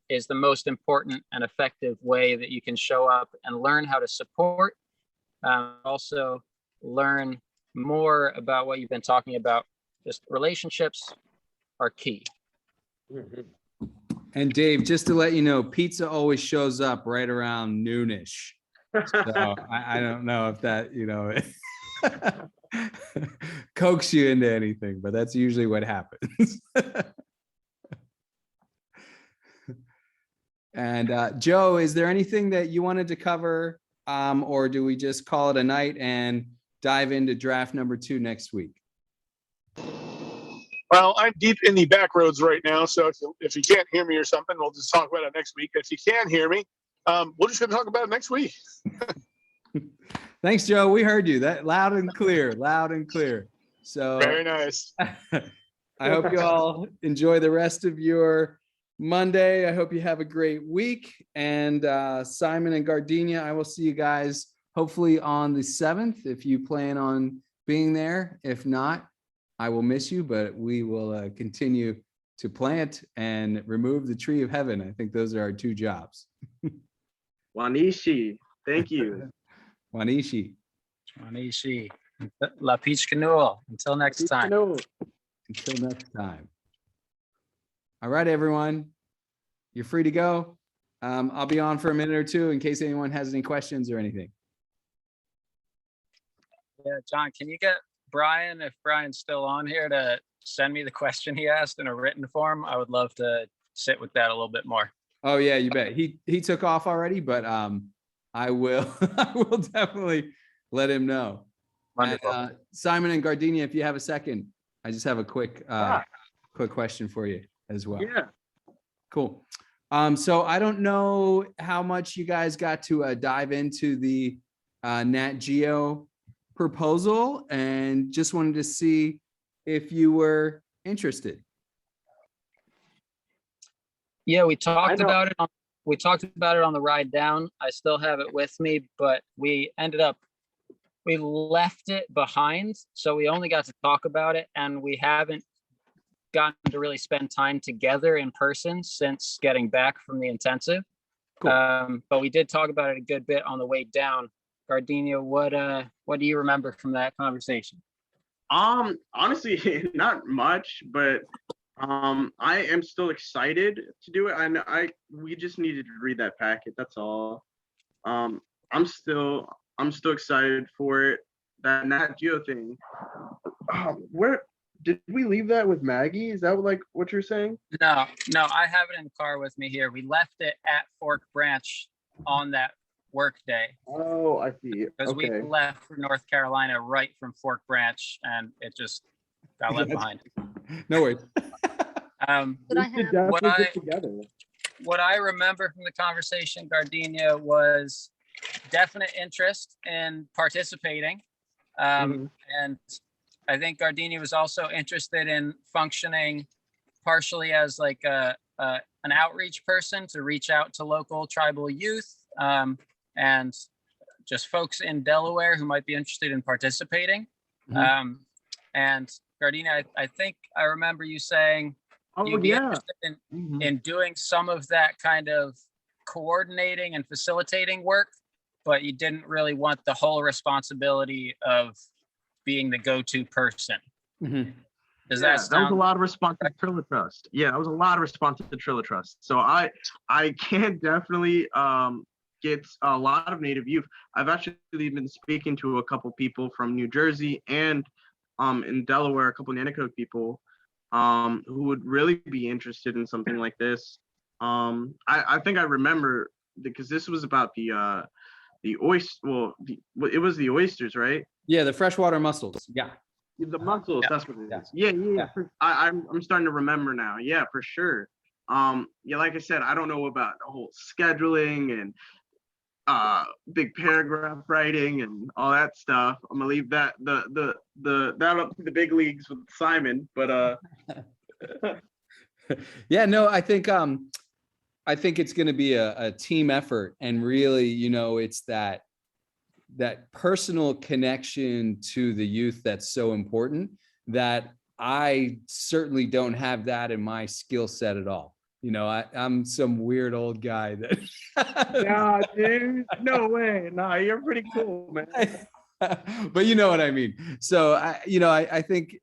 is the most important and effective way that you can show up and learn how to support. Also learn more about what you've been talking about. Just relationships are key. And Dave, just to let you know, pizza always shows up right around noonish. So I don't know if that, coax you into anything, but that's usually what happens. And Joe, is there anything that you wanted to cover, or do we just call it a night and dive into draft number 2 next week? Well, I'm deep in the back roads right now, so if you can't hear me or something, we'll just talk about it next week. If you can hear me, we're just going to talk about it next week. Thanks, Joe. We heard you. That loud and clear, loud and clear. So Very nice. I hope you all enjoy the rest of your Monday. I hope you have a great week. And Simon and Gardenia, I will see you guys hopefully on the 7th if you plan on being there. If not, I will miss you, but we will continue to plant and remove the tree of heaven. I think those are our 2 jobs. Wanishi, thank you. Wanishi. Wanishi. La Peach Canoe. Until next time. Until next time. All right, everyone. You're free to go. I'll be on for a minute or 2 in case anyone has any questions or anything. Yeah, John, can you get Brian, if Brian's still on here, to send me the question he asked in a written form? I would love to sit with that a little bit more. Oh yeah, you bet. He took off already, but I will I will definitely let him know. Wonderful. And, Simon and Gardenia, if you have a second, I just have a quick question for you as well. Yeah. Cool. So I don't know how much you guys got to dive into the Nat Geo proposal, and just wanted to see if you were interested. Yeah, we talked about it. We talked about it on the ride down. I still have it with me, but we left it behind. So we only got to talk about it, and we haven't gotten to really spend time together in person since getting back from the intensive. Cool. But we did talk about it a good bit on the way down. Gardenia, what do you remember from that conversation? Honestly, not much, but I am still excited to do it. We just needed to read that packet. That's all. I'm still excited for it. That Nat Geo thing. Where did we leave that with Maggie? Is that what you're saying? No, I have it in the car with me here. We left it at Fork Branch on that work day. Oh, I see. Because we left for North Carolina right from Fork Branch, and it just got left behind. No worries. What I remember from the conversation, Gardenia, was definite interest in participating. And I think Gardenia was also interested in functioning partially as like an outreach person to reach out to local tribal youth and just folks in Delaware who might be interested in participating. And Gardenia, I think I remember you saying you'd be interested in doing some of that kind of coordinating and facilitating work, but you didn't really want the whole responsibility of being the go-to person. Does that sound? That was a lot of response to Trilla Trust. Yeah, that was a lot of response to Trilla Trust. So I can definitely get a lot of Native youth. I've actually been speaking to a couple people from New Jersey and in Delaware, a couple Nanticoke people who would really be interested in something like this. I think I remember because this was about the oyster. Well, it was the oysters, right? Yeah, the freshwater mussels. Yeah. The mussels. That's what it is. Yeah. I'm starting to remember now. Yeah, for sure. Yeah, like I said, I don't know about the whole scheduling and big paragraph writing and all that stuff. I'm gonna leave that that up to the big leagues with Simon. But Yeah, no, I think it's going to be a team effort, and really, it's that personal connection to the youth that's so important, that I certainly don't have that in my skill set at all. I'm some weird old guy that nah, dude, no way. Nah, you're pretty cool, man. but you know what I mean. So I think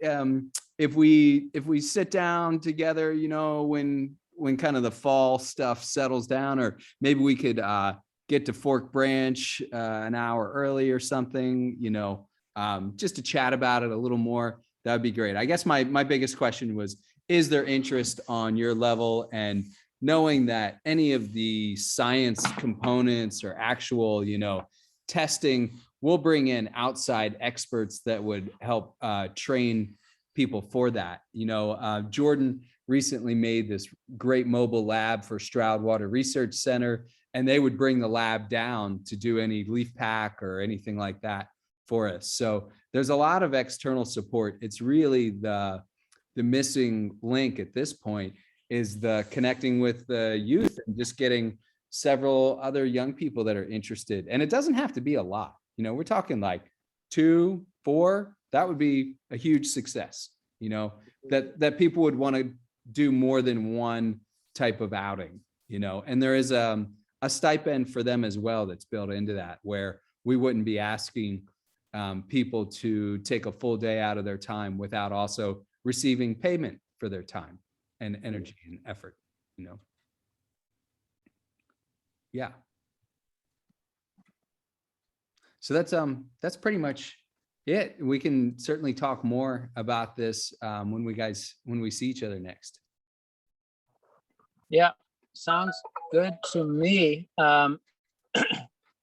if we sit down together, when kind of the fall stuff settles down, or maybe we could get to Fork Branch an hour early or something, just to chat about it a little more. That'd be great. I guess my biggest question was, is there interest on your level? And knowing that any of the science components or actual, testing, we'll bring in outside experts that would help train people for that. Jordan recently made this great mobile lab for Stroud Water Research Center, and they would bring the lab down to do any leaf pack or anything like that for us. So there's a lot of external support. It's really the missing link at this point is the connecting with the youth and just getting several other young people that are interested. And it doesn't have to be a lot. We're talking like 2, 4, that would be a huge success, that people would want to do more than one type of outing, and there is a stipend for them as well that's built into that, where we wouldn't be asking people to take a full day out of their time without also receiving payment for their time and energy and effort, Yeah. So that's pretty much it. We can certainly talk more about this when we see each other next. Yeah, sounds good to me.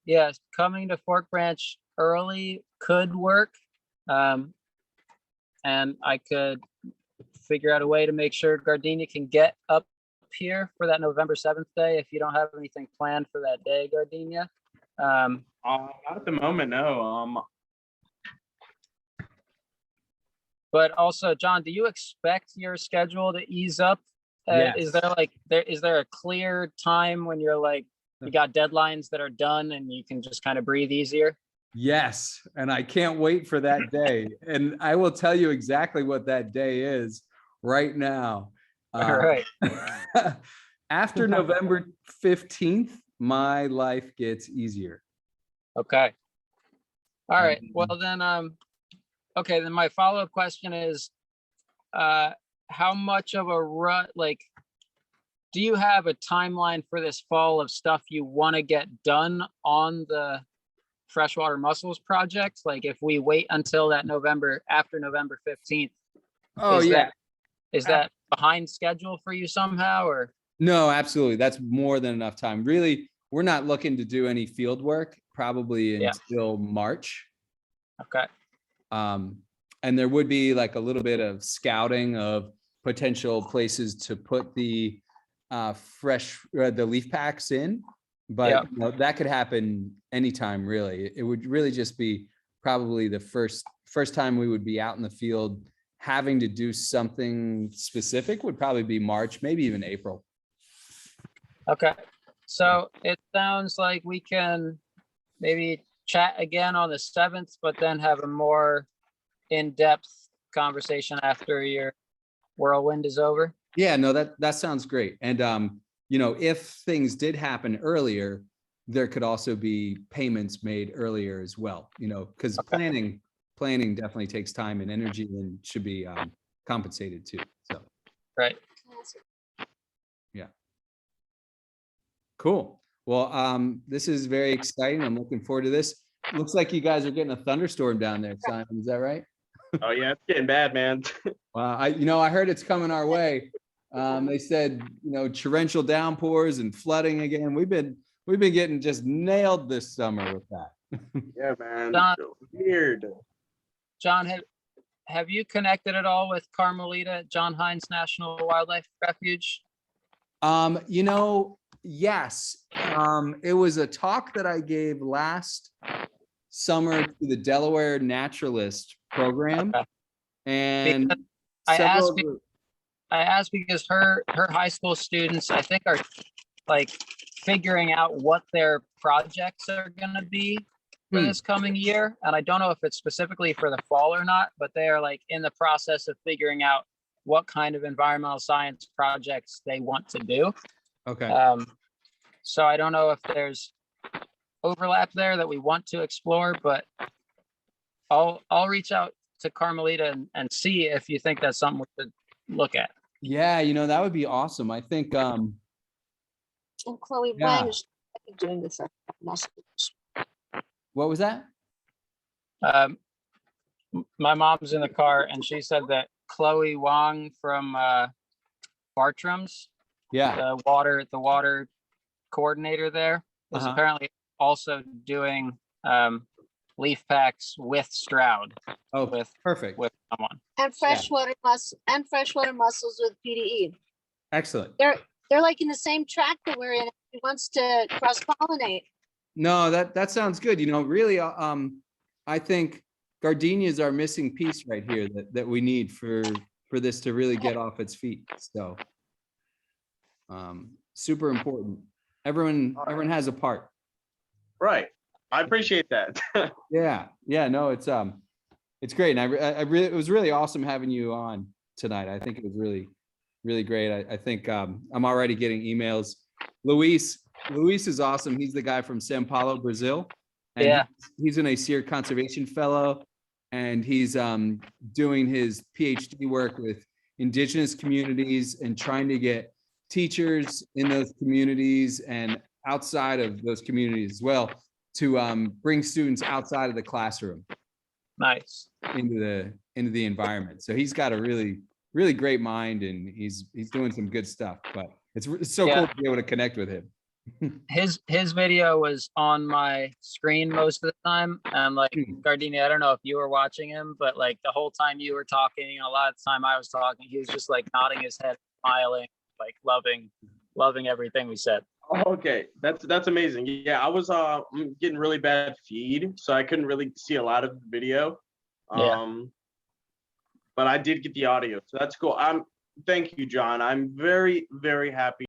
Yes, coming to Fork Branch early could work. And I could figure out a way to make sure Gardenia can get up here for that November 7th day if you don't have anything planned for that day, Gardenia. Not at the moment, no. But also, John, do you expect your schedule to ease up? Yes. Is there a clear time when you're like, you got deadlines that are done and you can just kind of breathe easier? Yes, and I can't wait for that day. And I will tell you exactly what that day is right now. All right. After November 15th, my life gets easier. Okay. All right. Well then, okay, then my follow-up question is, how much of a rut, do you have a timeline for this fall of stuff you want to get done on the freshwater mussels project? Like if we wait until that after November 15th, is that behind schedule for you somehow, or? No, absolutely. That's more than enough time. Really, we're not looking to do any field work probably until March. Okay. And there would be like a little bit of scouting of potential places to put the the leaf packs in, but that could happen anytime really. It would really just be probably the first time we would be out in the field having to do something specific would probably be March, maybe even April. Okay. So it sounds like we can maybe chat again on the 7th, but then have a more in-depth conversation after your whirlwind is over. Yeah, no, that sounds great. And if things did happen earlier, there could also be payments made earlier as well, because planning definitely takes time and energy and should be compensated too. So right. Yeah. Cool. Well, this is very exciting. I'm looking forward to this. Looks like you guys are getting a thunderstorm down there, Simon. Is that right? Oh yeah, it's getting bad, man. Wow. I heard it's coming our way. They said, torrential downpours and flooding again. We've been getting just nailed this summer with that. Yeah, man. John, weird. John, have you connected at all with Carmelita, John Hines National Wildlife Refuge? Yes, it was a talk that I gave last summer to the Delaware Naturalist program. Okay. And Because I several asked of the- I asked because her high school students, I think, are like figuring out what their projects are gonna be for Hmm. this coming year. And I don't know if it's specifically for the fall or not, but they are like in the process of figuring out what kind of environmental science projects they want to do. okay, So I don't know if there's overlap there that we want to explore, but I'll reach out to Carmelita and see if you think that's something we could look at. yeah, that would be awesome. I think, And Chloe Yeah. Wang is doing this at Massachusetts. what was that? My mom's in the car and she said that Chloe Wong from Bartram's, Yeah, the water coordinator there, is Uh-huh. apparently also doing leaf packs with Stroud oh, with perfect, with someone. And freshwater mussels with PDE. excellent. They're like in the same track that we're in. He wants to cross pollinate. No, that sounds good. Really, I think gardenias are missing piece right here that we need for this to really get off its feet. So, super important. Everyone has a part. Right. I appreciate that. Yeah, no, it's great, and I really, it was really awesome having you on tonight. I think it was really, really great. I think I'm already getting emails. Luis is awesome. He's the guy from São Paulo, Brazil, and Yeah. he's an ASEER conservation fellow, and he's doing his PhD work with indigenous communities and trying to get teachers in those communities and outside of those communities as well to bring students outside of the classroom Nice. into the environment. So he's got a really, really great mind, and he's doing some good stuff. But it's so cool Yeah. to be able to connect with him. His video was on my screen most of the time. And like Gardenia, I don't know if you were watching him, but like the whole time you were talking, a lot of the time I was talking, he was just like nodding his head, smiling, like loving everything we said. Okay, that's amazing. Yeah, I was getting really bad feed, so I couldn't really see a lot of the video. Yeah. But I did get the audio, so that's cool. Thank you, John. I'm very, very happy